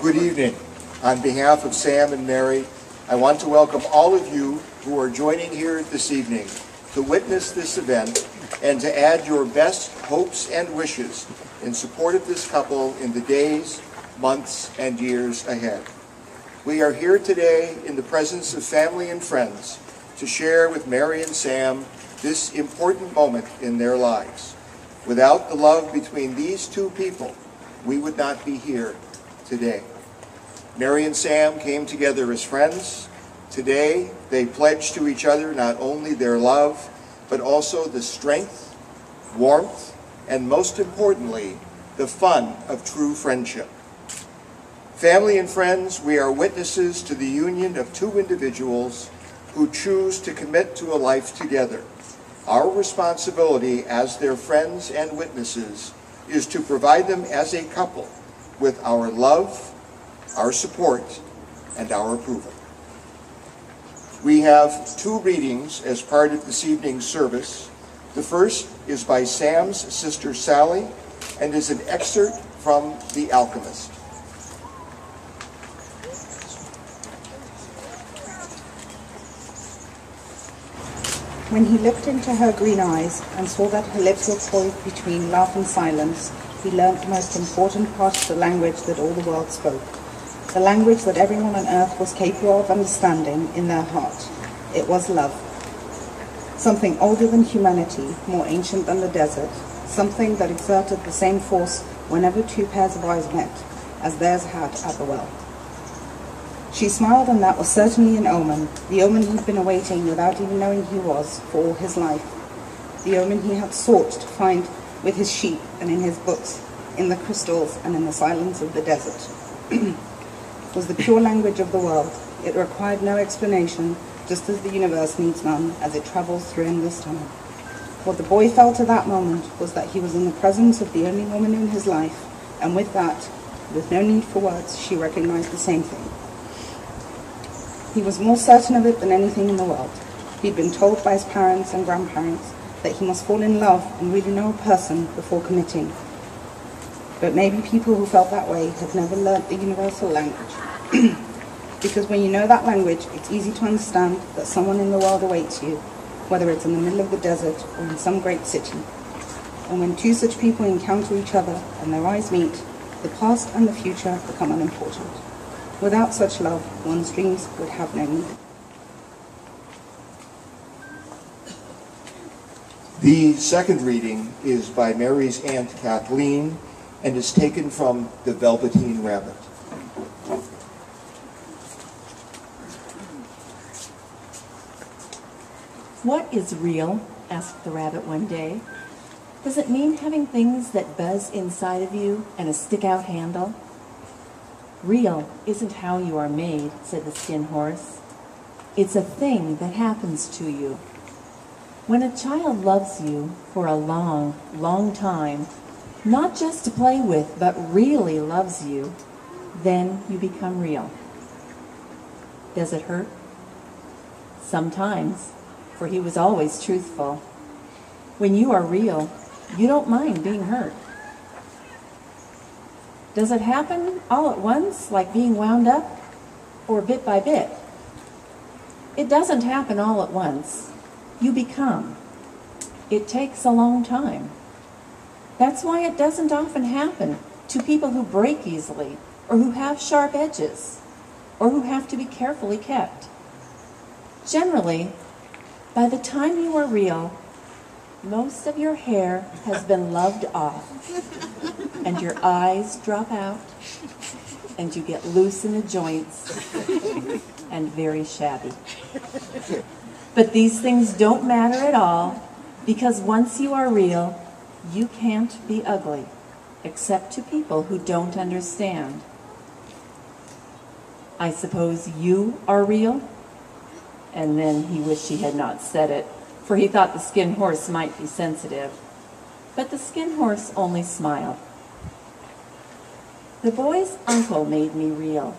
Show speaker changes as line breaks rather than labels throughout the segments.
Good evening. On behalf of Sam and Mary, I want to welcome all of you who are joining here this evening to witness this event and to add your best hopes and wishes in support of this couple in the days, months, and years ahead. We are here today in the presence of family and friends to share with Mary and Sam this important moment in their lives. Without the love between these two people, we would not be here today. Mary and Sam came together as friends. Today, they pledge to each other not only their love, but also the strength, warmth, and most importantly, the fun of true friendship. Family and friends, we are witnesses to the union of two individuals who choose to commit to a life together. Our responsibility as their friends and witnesses is to provide them as a couple with our love, our support, and our approval. We have two readings as part of this evening's service. The first is by Sam's sister Sally and is an excerpt from The Alchemist.
When he looked into her green eyes and saw that her lips were poised between laugh and silence, he learnt the most important part of the language that all the world spoke. The language that everyone on earth was capable of understanding in their heart. It was love. Something older than humanity, more ancient than the desert, something that exerted the same force whenever two pairs of eyes met, as theirs had at the well. She smiled, and that was certainly an omen, the omen he'd been awaiting without even knowing he was for all his life, the omen he had sought to find with his sheep and in his books, in the crystals and in the silence of the desert. Was the pure language of the world. It required no explanation, just as the universe needs none as it travels through endless time. What the boy felt at that moment was that he was in the presence of the only woman in his life, and with that, with no need for words, she recognized the same thing. He was more certain of it than anything in the world. He'd been told by his parents and grandparents that he must fall in love and really know a person before committing. But maybe people who felt that way have never learnt the universal language. Because when you know that language, it's easy to understand that someone in the world awaits you, whether it's in the middle of the desert or in some great city. And when two such people encounter each other and their eyes meet, the past and the future become unimportant. Without such love, one's dreams would have no meaning.
The second reading is by Mary's Aunt Kathleen and is taken from The Velveteen Rabbit.
What is real? Asked the rabbit one day. Does it mean having things that buzz inside of you and a stick-out handle? Real isn't how you are made, said the Skin Horse. It's a thing that happens to you. When a child loves you for a long, long time, not just to play with, but really loves you, then you become real. Does it hurt? Sometimes, for he was always truthful. When you are real, you don't mind being hurt. Does it happen all at once, like being wound up, or bit by bit? It doesn't happen all at once. You become. It takes a long time. That's why it doesn't often happen to people who break easily, or who have sharp edges, or who have to be carefully kept. Generally, by the time you are real, most of your hair has been loved off, and your eyes drop out, and you get loose in the joints, and very shabby. But these things don't matter at all, because once you are real, you can't be ugly, except to people who don't understand. I suppose you are real? And then he wished he had not said it, for he thought the Skin Horse might be sensitive. But the Skin Horse only smiled. The boy's uncle made me real.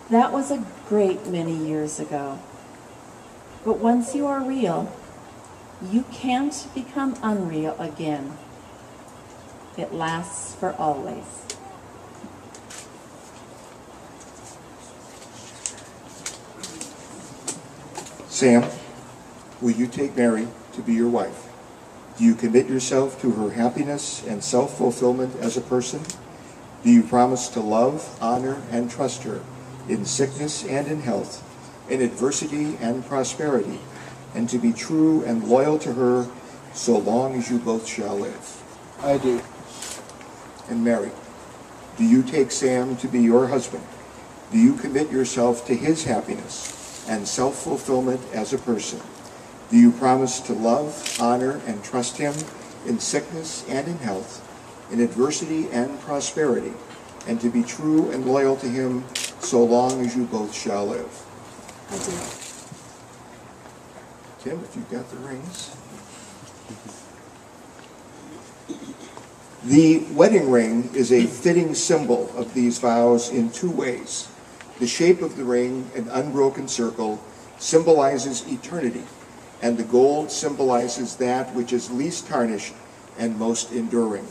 That was a great many years ago. But once you are real, you can't become unreal again. It lasts for always.
Sam, will you take Mary to be your wife? Do you commit yourself to her happiness and self-fulfillment as a person? Do you promise to love, honor, and trust her in sickness and in health, in adversity and prosperity, and to be true and loyal to her so long as you both shall live?
I do.
And Mary, do you take Sam to be your husband? Do you commit yourself to his happiness and self-fulfillment as a person? Do you promise to love, honor, and trust him in sickness and in health, in adversity and prosperity, and to be true and loyal to him so long as you both shall live?
I do.
Tim, if you've got the rings. The wedding ring is a fitting symbol of these vows in two ways. The shape of the ring, an unbroken circle, symbolizes eternity, and the gold symbolizes that which is least tarnished and most enduring.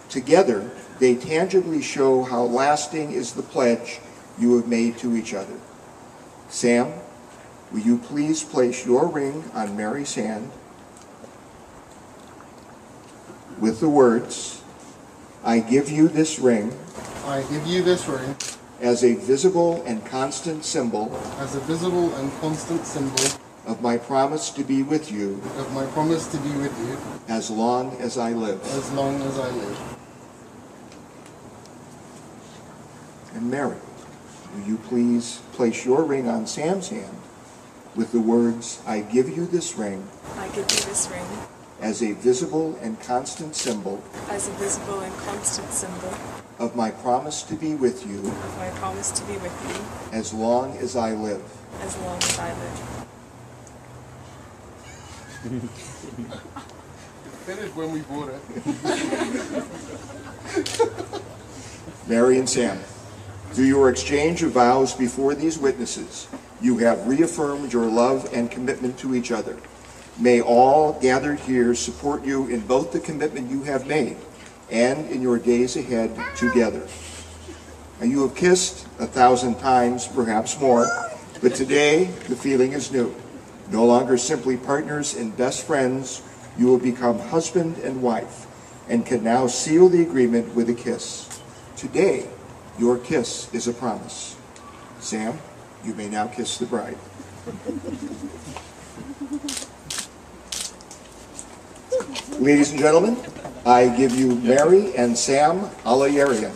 Together, they tangibly show how lasting is the pledge you have made to each other. Sam, will you please place your ring on Mary's hand with the words, "I give you this ring
I give you this ring
as a visible and constant symbol
as a visible and constant symbol
of my promise to be with you
of my promise to be with you
as long as I live."
as long as I live.
And Mary, will you please place your ring on Sam's hand with the words, "I give you this ring
I give you this ring
as a visible and constant symbol
as a visible and constant symbol
of my promise to be with you
of my promise to be with you
as long as I live."
as long as I live.
Finished when we bought it.
Mary and Sam, through your exchange of vows before these witnesses, you have reaffirmed your love and commitment to each other. May all gathered here support you in both the commitment you have made and in your days ahead together. Now, you have kissed 1,000 times, perhaps more, but today the feeling is new. No longer simply partners and best friends, you will become husband and wife and can now seal the agreement with a kiss. Today, your kiss is a promise. Sam, you may now kiss the bride. Ladies and gentlemen, I give you Mary and Sam Alayeria.